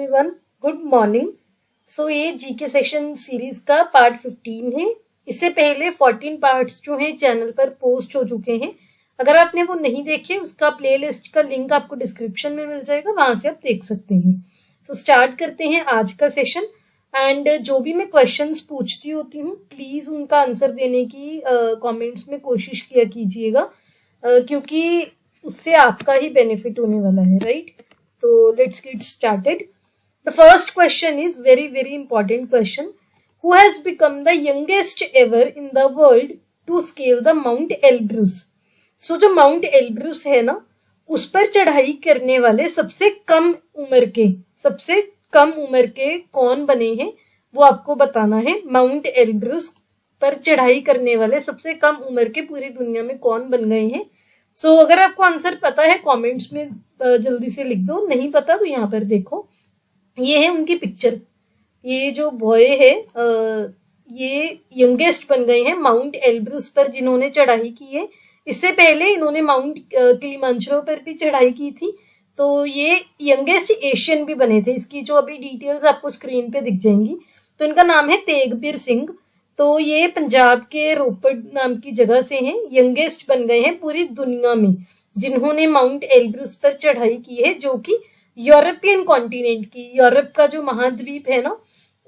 Everyone, good morning. ये GK session series का part 15 है। इससे पहले 14 पार्ट्स जो हैं चैनल पर पोस्ट हो चुके हैं। अगर आपने वो नहीं देखे, उसका प्लेलिस्ट का लिंक आपको डिस्क्रिप्शन में मिल जाएगा, वहां से आप देख सकते हैं। स्टार्ट करते हैं आज का सेशन। एंड जो भी मैं क्वेश्चंस पूछती होती हूँ, प्लीज उनका आंसर देने की कमेंट्स में कोशिश किया कीजिएगा, क्योंकि उससे आपका ही बेनिफिट होने वाला है, राइट? तो let's get started. The first question is very very important question. Who has become the youngest ever in the world to scale the Mount Elbrus? जो माउंट एल्ब्रूस है ना, उस पर चढ़ाई करने वाले सबसे कम उम्र के कौन बने हैं, वो आपको बताना है। माउंट एल्ब्रूस पर चढ़ाई करने वाले सबसे कम उम्र के पूरी दुनिया में कौन बन गए हैं? अगर आपको आंसर पता है कमेंट्स में जल्दी से लिख दो, नहीं पता तो यहाँ पर देखो, ये है उनकी पिक्चर। ये जो बॉय है ये यंगेस्ट बन गए हैं माउंट एल्ब्रूस पर जिन्होंने चढ़ाई की है। इससे पहले इन्होंने माउंट किलिमंजारो पर भी चढ़ाई की थी, तो ये यंगेस्ट एशियन भी बने थे। इसकी जो अभी डिटेल्स आपको स्क्रीन पे दिख जाएंगी। तो इनका नाम है तेगबीर सिंह। तो ये पंजाब के रोपड़ नाम की जगह से हैं। यंगेस्ट बन गए हैं पूरी दुनिया में जिन्होंने माउंट एल्ब्रूस पर चढ़ाई की है, जो कि यूरोपियन कॉन्टिनेंट की, यूरोप का जो महाद्वीप है ना,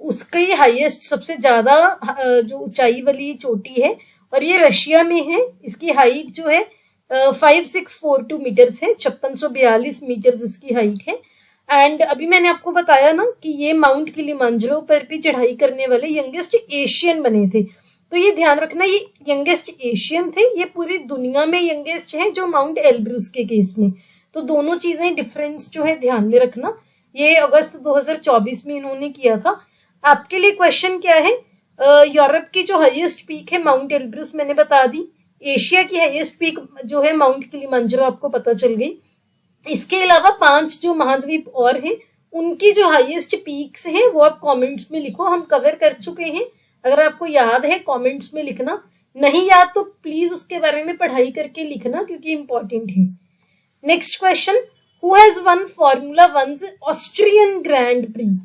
उसकी हाईएस्ट सबसे ज्यादा जो ऊंचाई वाली चोटी है, और ये रशिया में है। इसकी हाइट जो है 5642 मीटर्स है, 5642 मीटर्स इसकी हाइट है। एंड अभी मैंने आपको बताया ना कि ये माउंट किलिमंजारो पर भी चढ़ाई करने वाले यंगेस्ट एशियन बने थे। तो ये ध्यान रखना, ये यंगेस्ट एशियन थे, ये पूरी दुनिया में यंगेस्ट हैं जो माउंट एल्ब्रूस के केस में। तो दोनों चीजें डिफरेंस जो है ध्यान में रखना। ये अगस्त 2024 में इन्होंने किया था। आपके लिए क्वेश्चन क्या है? यूरोप की जो हाईएस्ट पीक है माउंट एल्ब्रूस मैंने बता दी। एशिया की हाईएस्ट पीक जो है माउंट किलिमंजारो आपको पता चल गई। इसके अलावा 5 जो महाद्वीप और हैं, उनकी जो हाईएस्ट पीक्स हैं वो आप कमेंट्स में लिखो। हम कवर कर चुके हैं, अगर आपको याद है कमेंट्स में लिखना, नहीं याद तो प्लीज उसके बारे में पढ़ाई करके लिखना, क्योंकि इंपॉर्टेंट है। Next question, who has one formula 1 Austrian grand pre?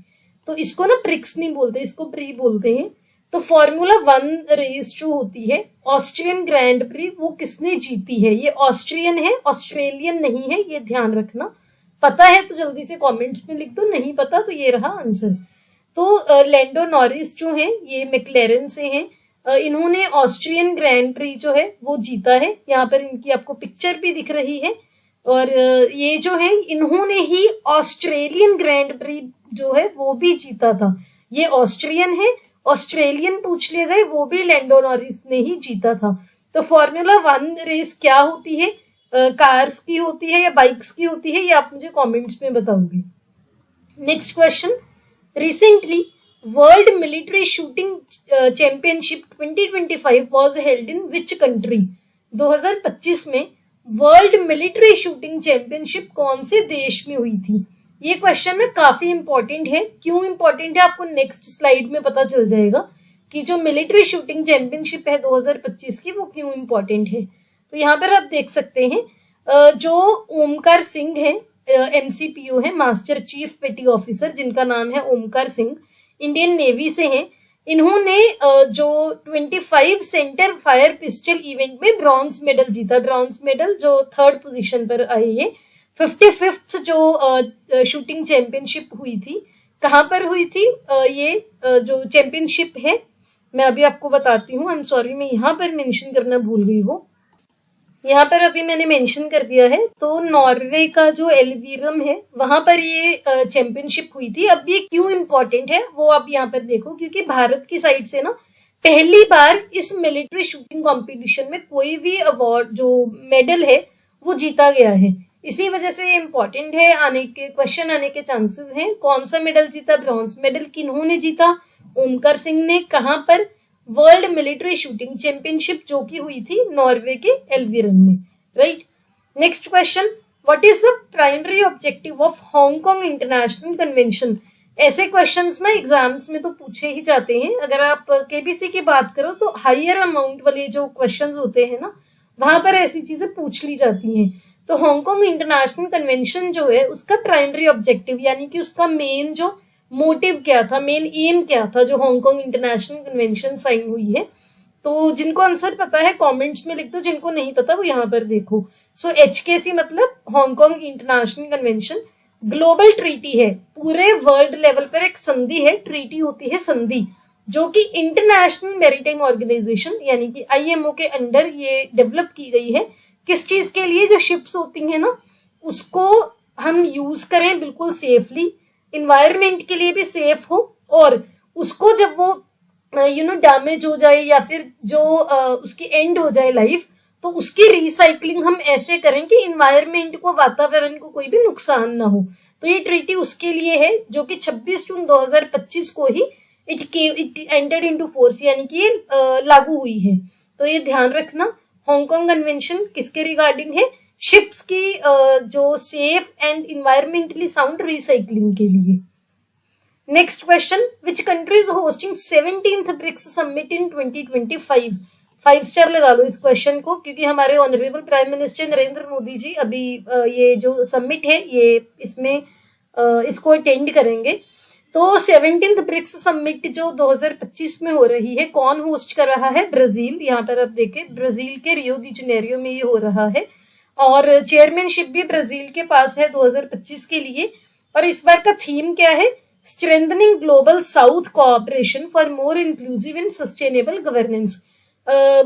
तो इसको ना प्रिक्स नहीं बोलते, इसको प्री बोलते हैं। तो फॉर्मूला 1 रेस जो होती है ऑस्ट्रियन ग्रैंड प्री, वो किसने जीती है? ये ऑस्ट्रियन है, ऑस्ट्रेलियन नहीं है, ये ध्यान रखना। पता है तो जल्दी से कमेंट्स में लिख दो, नहीं पता तो ये रहा आंसर। तो लैंडो नॉरिस जो है ये मैक्लेरन से हैं। इन्होंने ऑस्ट्रियन ग्रैंड प्री जो है वो जीता है। यहाँ पर इनकी आपको पिक्चर भी दिख रही है। और ये जो है इन्होंने ही ऑस्ट्रेलियन ग्रैंड प्री जो है वो भी जीता था। ये ऑस्ट्रियन है, ऑस्ट्रेलियन पूछ लिया जाए वो भी लैंडो नॉरिस ने ही जीता था। तो फॉर्मूला 1 रेस क्या होती है? कार्स की होती है या बाइक्स की होती है, ये आप मुझे कमेंट्स में बताओगे। Next question, recently world military shooting championship 2025 was held in which country? 2025 में वर्ल्ड मिलिट्री शूटिंग चैंपियनशिप कौन से देश में हुई थी? ये क्वेश्चन में काफी इंपॉर्टेंट है। क्यों इंपॉर्टेंट है आपको नेक्स्ट स्लाइड में पता चल जाएगा कि जो मिलिट्री शूटिंग चैंपियनशिप है 2025 की, वो क्यों इंपॉर्टेंट है। तो यहाँ पर आप देख सकते हैं जो ओमकार सिंह है, MCPO है, मास्टर चीफ पेटी ऑफिसर, जिनका नाम है ओमकार सिंह, इंडियन नेवी से हैं। इन्होंने जो 25 सेंटर फायर पिस्टल इवेंट में ब्रॉन्ज मेडल जीता। ब्रॉन्ज मेडल जो 3rd पोजीशन पर आई है। 55th जो शूटिंग चैंपियनशिप हुई थी, कहाँ पर हुई थी? ये जो चैंपियनशिप है मैं अभी आपको बताती हूँ। आई एम सॉरी, मैं यहाँ पर मेंशन करना भूल गई हूँ। यहाँ पर अभी मैंने मेंशन कर दिया है। तो नॉर्वे का जो एल्वीरम है वहां पर ये चैंपियनशिप हुई थी। अब ये क्यों इंपॉर्टेंट है वो आप यहाँ पर देखो, क्योंकि भारत की साइड से ना पहली बार इस मिलिट्री शूटिंग कॉम्पिटिशन में कोई भी अवार्ड जो मेडल है वो जीता गया है। इसी वजह से ये इंपॉर्टेंट है, आने के क्वेश्चन आने के चांसेस हैं। कौन सा मेडल जीता? ब्रॉन्ज मेडल किन्होंने जीता? ओमकार सिंह ने। कहां पर? वर्ल्ड मिलिट्री शूटिंग चैंपियनशिप जो की हुई थी नॉर्वे के एल्वीरन में, right? Next question, what is the primary objective of Hong Kong international convention? ऐसे क्वेश्चंस ना एग्जाम्स में तो पूछे ही जाते हैं। अगर आप केबीसी की बात करो तो हायर अमाउंट वाले जो क्वेश्चंस होते हैं ना, वहां पर ऐसी चीजें पूछ ली जाती हैं। तो हांगकांग इंटरनेशनल कन्वेंशन जो है उसका प्राइमरी ऑब्जेक्टिव यानी कि उसका मेन जो मोटिव क्या था, मेन एम क्या था जो हांगकांग इंटरनेशनल कन्वेंशन साइन हुई है। तो जिनको आंसर पता है कमेंट्स में लिख दो, जिनको नहीं पता वो यहाँ पर देखो। सो HKC मतलब Hong Kong international convention global treaty है, पूरे वर्ल्ड लेवल पर एक संधि है, ट्रीटी होती है संधि, जो कि इंटरनेशनल मैरीटाइम ऑर्गेनाइजेशन यानी कि IMO के अंडर ये डेवलप की गई है। किस चीज के लिए? जो शिप्स होती है ना उसको हम यूज करें बिल्कुल सेफली, इन्वायरमेंट के लिए भी सेफ हो, और उसको जब वो डैमेज हो जाए या फिर जो उसकी एंड हो जाए लाइफ, तो उसकी रिसाइकलिंग हम ऐसे करें कि इन्वायरमेंट को, वातावरण को कोई भी नुकसान ना हो। तो ये ट्रीटी उसके लिए है जो कि 26 जून 2025 को ही इट एंटर्ड इनटू फोर्स यानी कि ये लागू हुई है। तो ये ध्यान रखना, हांगकांग कन्वेंशन किसके रिगार्डिंग है? शिप्स की जो safe and environmentally sound recycling के लिए। Next question, which country is hosting 17th BRICS summit in 2025? 5 star लगा लो इस क्वेश्चन को, क्योंकि हमारे honourable prime minister Narendra Modi ji अभी ये जो समिट है ये इसमें इसको अटेंड करेंगे। तो 17th ब्रिक्स समिट जो 2025 में हो रही है, कौन होस्ट कर रहा है? ब्राजील। यहाँ पर आप देखें ब्राजील के रियो दी जेनेरियो में ये हो रहा है, और चेयरमैनशिप भी ब्राजील के पास है 2025 के लिए। और इस बार का थीम क्या है? Strengthening global south cooperation for more inclusive and sustainable governance.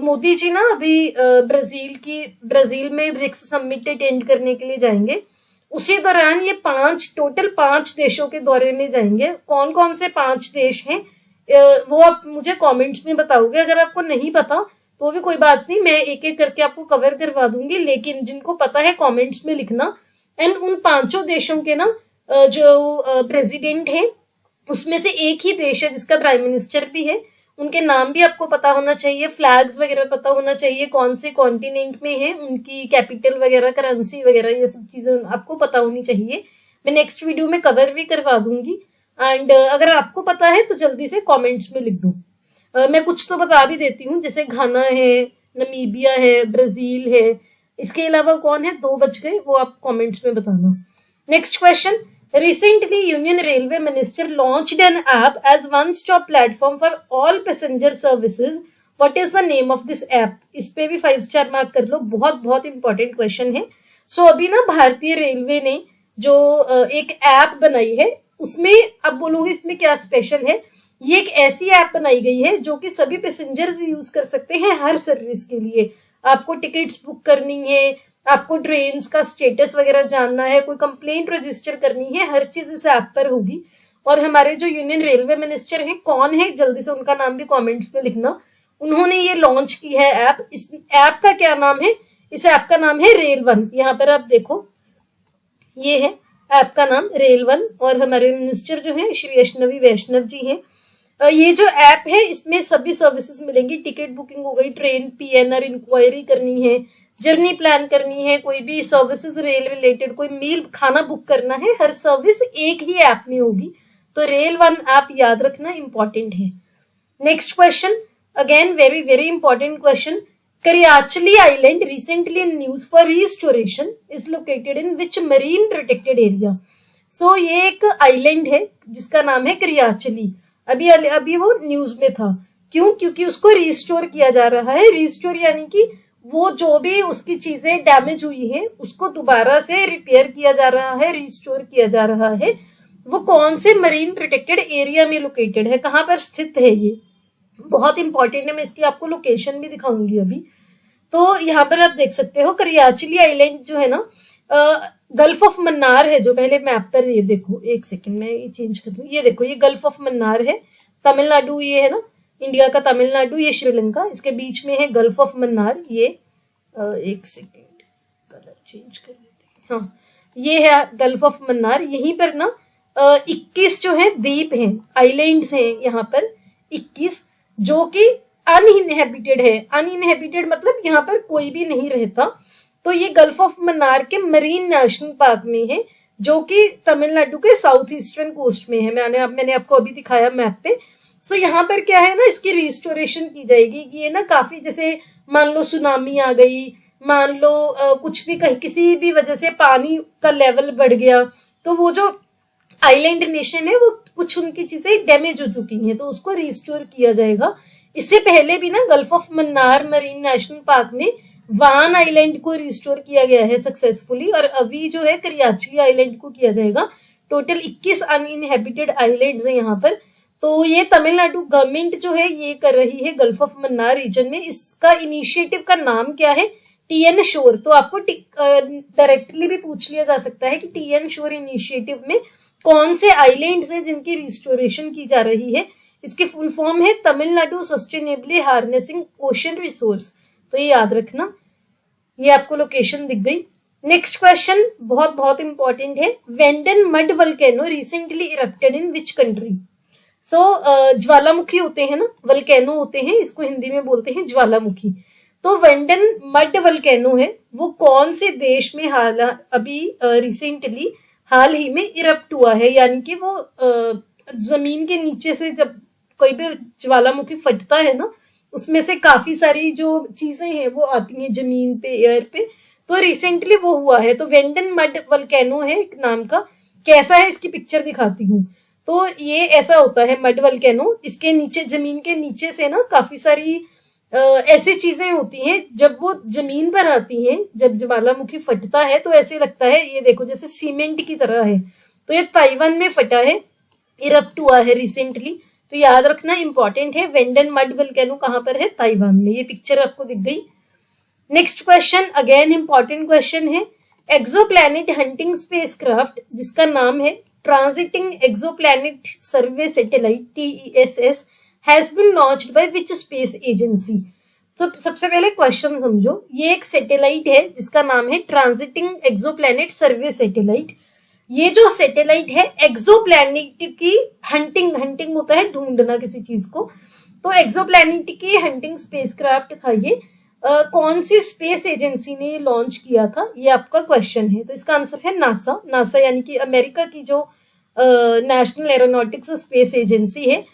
Modi ji ना अभी ब्राजील में ब्रिक्स समिट अटेंड करने के लिए जाएंगे। उसी दौरान ये टोटल 5 देशों के दौरे में जाएंगे। कौन कौन से 5 देश हैं वो आप मुझे कमेंट्स में बताओगे। अगर आपको नहीं पता तो भी कोई बात नहीं, मैं एक एक करके आपको कवर करवा दूंगी, लेकिन जिनको पता है कमेंट्स में लिखना। एंड उन 5 देशों के ना जो प्रेसिडेंट है उसमें से एक ही देश है जिसका प्राइम मिनिस्टर भी है, उनके नाम भी आपको पता होना चाहिए, फ्लैग्स वगैरह पता होना चाहिए, कौन से कॉन्टिनेंट में है, उनकी कैपिटल वगैरह, करेंसी वगैरह, ये सब चीजें आपको पता होनी चाहिए। मैं नेक्स्ट वीडियो में कवर भी करवा दूंगी। एंड अगर आपको पता है तो जल्दी से कमेंट्स में लिख दो। मैं कुछ तो बता भी देती हूँ, जैसे घाना है, नमीबिया है, ब्राजील है, इसके अलावा कौन है? 2 बच गए, वो आप कॉमेंट्स में बताना। Next question, recently Union Railway Minister launched an app as one-stop platform for all passenger services. What is the name of this app? इस पे भी 5 स्टार मार्क कर लो, बहुत बहुत इंपॉर्टेंट क्वेश्चन है। सो अभी ना भारतीय रेलवे ने जो एक ऐप बनाई है, उसमें अब बोलोगे इसमें क्या स्पेशल है? ये एक ऐसी ऐप बनाई गई है जो कि सभी पैसेंजर्स यूज कर सकते हैं हर सर्विस के लिए। आपको टिकट्स बुक करनी है, आपको ट्रेन का स्टेटस वगैरह जानना है, कोई कंप्लेंट रजिस्टर करनी है, हर चीज इस ऐप पर होगी। और हमारे जो यूनियन रेलवे मिनिस्टर हैं, कौन है? जल्दी से उनका नाम भी कमेंट्स में लिखना। उन्होंने ये लॉन्च की है ऐप। इस ऐप का क्या नाम है? इस ऐप का नाम है रेल वन। यहाँ पर आप देखो, ये है ऐप का नाम रेल वन, और हमारे मिनिस्टर जो है श्री अश्विनी वैष्णव जी हैं। ये जो ऐप है इसमें सभी सर्विसेज मिलेंगी। टिकट बुकिंग हो गई, ट्रेन PNR इंक्वायरी करनी है, जर्नी प्लान करनी है, कोई भी सर्विसेज रेल रिलेटेड, कोई मील खाना बुक करना है, हर सर्विस एक ही ऐप में होगी। तो रेल वन ऐप याद रखना, इंपॉर्टेंट है। Next question, again very very important question, Kariyachalli island recently in news for restoration is located in which marine protected area? So ये एक आइलैंड है जिसका नाम है करियाचली। अभी वो न्यूज में था। क्यों? क्योंकि उसको रिस्टोर किया जा रहा है। रिस्टोर यानी कि वो जो भी उसकी चीजें डैमेज हुई है उसको दोबारा से रिपेयर किया जा रहा है, रिस्टोर किया जा रहा है। वो कौन से मरीन प्रोटेक्टेड एरिया में लोकेटेड है, कहाँ पर स्थित है? ये बहुत इंपॉर्टेंट है, मैं इसकी आपको लोकेशन भी दिखाऊंगी अभी। तो यहाँ पर आप देख सकते हो करियाचली आइलैंड जो है ना, गल्फ ऑफ मन्नार है, जो पहले मैप पर, ये देखो, एक सेकंड में ये चेंज कर दूं। ये देखो, ये गल्फ ऑफ मन्नार है, तमिलनाडु ये है ना, इंडिया का तमिलनाडु, ये श्रीलंका, इसके बीच में है गल्फ ऑफ मन्नार। ये एक सेकेंड, कलर चेंज कर देते हैं। हाँ, ये है गल्फ ऑफ मन्नार। यहीं पर ना 21 जो है द्वीप हैं, आइलैंड्स हैं यहाँ पर 21, जो कि अनइनहेबिटेड है। अनइनहेबिटेड मतलब यहाँ पर कोई भी नहीं रहता। तो ये गल्फ ऑफ मन्नार के मरीन नेशनल पार्क में है, जो कि तमिलनाडु के साउथ ईस्टर्न कोस्ट में है। मैंने आपको अभी दिखाया मैप पे। सो यहाँ पर क्या है ना, इसकी रिस्टोरेशन की जाएगी कि ये ना काफी, जैसे मान लो सुनामी आ गई मान लो कुछ भी कहीं किसी भी वजह से पानी का लेवल बढ़ गया, तो वो जो आइलैंड नेशन है वो कुछ उनकी चीजें डैमेज हो चुकी हैं, तो उसको रिस्टोर किया जाएगा। इससे पहले भी ना gulf of Mannar marine national park में वान आइलैंड को रिस्टोर किया गया है सक्सेसफुली, और अभी जो है करियाचली आइलैंड को किया जाएगा। टोटल 21 अनइनहेबिटेड आइलैंड्स हैं यहाँ पर। तो ये तमिलनाडु गवर्नमेंट जो है ये कर रही है गल्फ ऑफ मन्नार रीजन में। इसका इनिशिएटिव का नाम क्या है? टीएन शोर। तो आपको डायरेक्टली भी पूछ लिया जा सकता है कि टीएन शोर इनिशिएटिव में कौन से आइलैंड्स हैं जिनकी रिस्टोरेशन की जा रही है। इसकी फुल फॉर्म है Tamil Nadu sustainably harnessing ocean resource. तो ये याद रखना। ये आपको लोकेशन दिख गई। नेक्स्ट क्वेश्चन बहुत बहुत इंपॉर्टेंट है। Venden mud volcano recently erupted in which country? So ज्वालामुखी होते हैं ना, वल्केनो होते हैं, इसको हिंदी में बोलते हैं ज्वालामुखी। तो वेंडन मड वल्केनो है वो कौन से देश में अभी रिसेंटली हाल ही में इरप्ट हुआ है, यानी कि वो जमीन के नीचे से जब कोई भी ज्वालामुखी फटता है ना, उसमें से काफी सारी जो चीजें हैं वो आती हैं जमीन पे, एयर पे। तो रिसेंटली वो हुआ है। तो वेंडन मड वल्केनो है एक नाम का। कैसा है इसकी पिक्चर दिखाती हूँ। तो ये ऐसा होता है मड वल्केनो। इसके नीचे जमीन के नीचे से ना काफी सारी ऐसी चीजें होती हैं, जब वो जमीन पर आती हैं, जब ज्वालामुखी फटता है तो ऐसे लगता है, ये देखो जैसे सीमेंट की तरह है। तो ये ताइवान में फटा है, इरप्ट हुआ है रिसेंटली। तो याद रखना इंपॉर्टेंट है। वेंडन मड वल्केनो कहाँ पर है? ताइवान में। ये पिक्चर आपको दिख गई। Next question again important question है। एक्सोप्लैनेट हंटिंग स्पेसक्राफ्ट जिसका नाम है transiting exoplanet survey satellite TESS has been launched by which space agency? तो सबसे पहले क्वेश्चन समझो। ये एक सैटेलाइट है जिसका नाम है ट्रांजिटिंग एक्सोप्लैनेट सर्वे सैटेलाइट। ये जो सैटेलाइट है एक्सोप्लैनेट की हंटिंग होता है ढूंढना किसी चीज को। तो एक्सोप्लैनेट की हंटिंग स्पेसक्राफ्ट था ये। कौन सी स्पेस एजेंसी ने लॉन्च किया था, ये आपका क्वेश्चन है। तो इसका आंसर है नासा यानी कि अमेरिका की जो नेशनल एरोनॉटिक्स स्पेस एजेंसी है।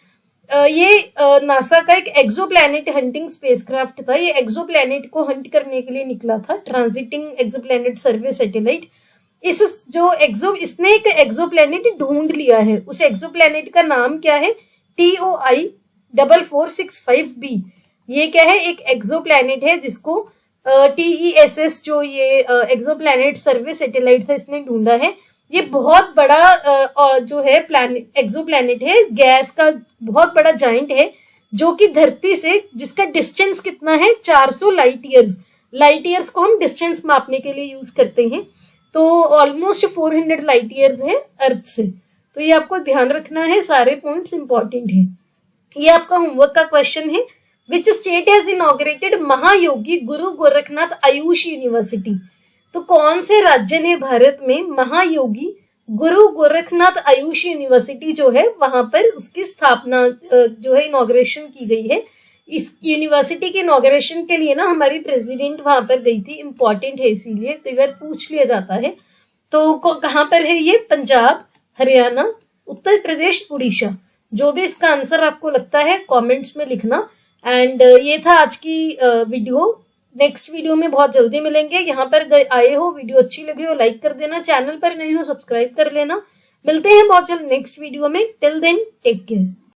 ये नासा का एक एक्सोप्लैनेट हंटिंग स्पेसक्राफ्ट था। ये एक्सोप्लैनेट को हंट करने के लिए निकला था, ट्रांजिटिंग एक्सोप्लैनेट सर्वे सैटेलाइट। इसने एक एक्सोप्लैनेट ढूंढ लिया है। उस एक्सोप्लैनेट का नाम क्या है? TOI 4465b। ये क्या है? एक एक्सोप्लैनेट है जिसको TESS जो ये एक्सोप्लैनेट सर्वे सैटेलाइट था इसने ढूंढा है। ये बहुत बड़ा जो है एक्सोप्लैनेट है, गैस का बहुत बड़ा जाइंट है, जो कि धरती से जिसका डिस्टेंस कितना है 400 लाइट ईयर्स को हम डिस्टेंस मापने के लिए यूज करते हैं। तो ऑलमोस्ट 400 लाइट ईयर्स है अर्थ से। तो ये आपको ध्यान रखना है, सारे पॉइंट्स इंपॉर्टेंट है। ये आपका होमवर्क का क्वेश्चन है। विच स्टेट हैज इनॉग्रेटेड महायोगी गुरु गोरखनाथ आयुष यूनिवर्सिटी? तो कौन से राज्य ने भारत में महायोगी गुरु गोरखनाथ आयुष यूनिवर्सिटी जो है वहां पर उसकी स्थापना जो है इनॉग्रेशन की गई है। इस यूनिवर्सिटी के इनॉग्रेशन के लिए ना हमारी प्रेसिडेंट वहां पर गई थी। इंपॉर्टेंट है इसीलिए कई बार पूछ लिया जाता है। तो कहाँ पर है ये? पंजाब, हरियाणा, उत्तर प्रदेश, उड़ीसा। जो भी इसका आंसर आपको लगता है कमेंट्स में लिखना। एंड ये था आज की वीडियो। नेक्स्ट वीडियो में बहुत जल्दी मिलेंगे। यहाँ पर आए हो, वीडियो अच्छी लगी हो लाइक कर देना, चैनल पर नहीं हो सब्सक्राइब कर लेना। मिलते हैं बहुत जल्द नेक्स्ट वीडियो में। Till then take care.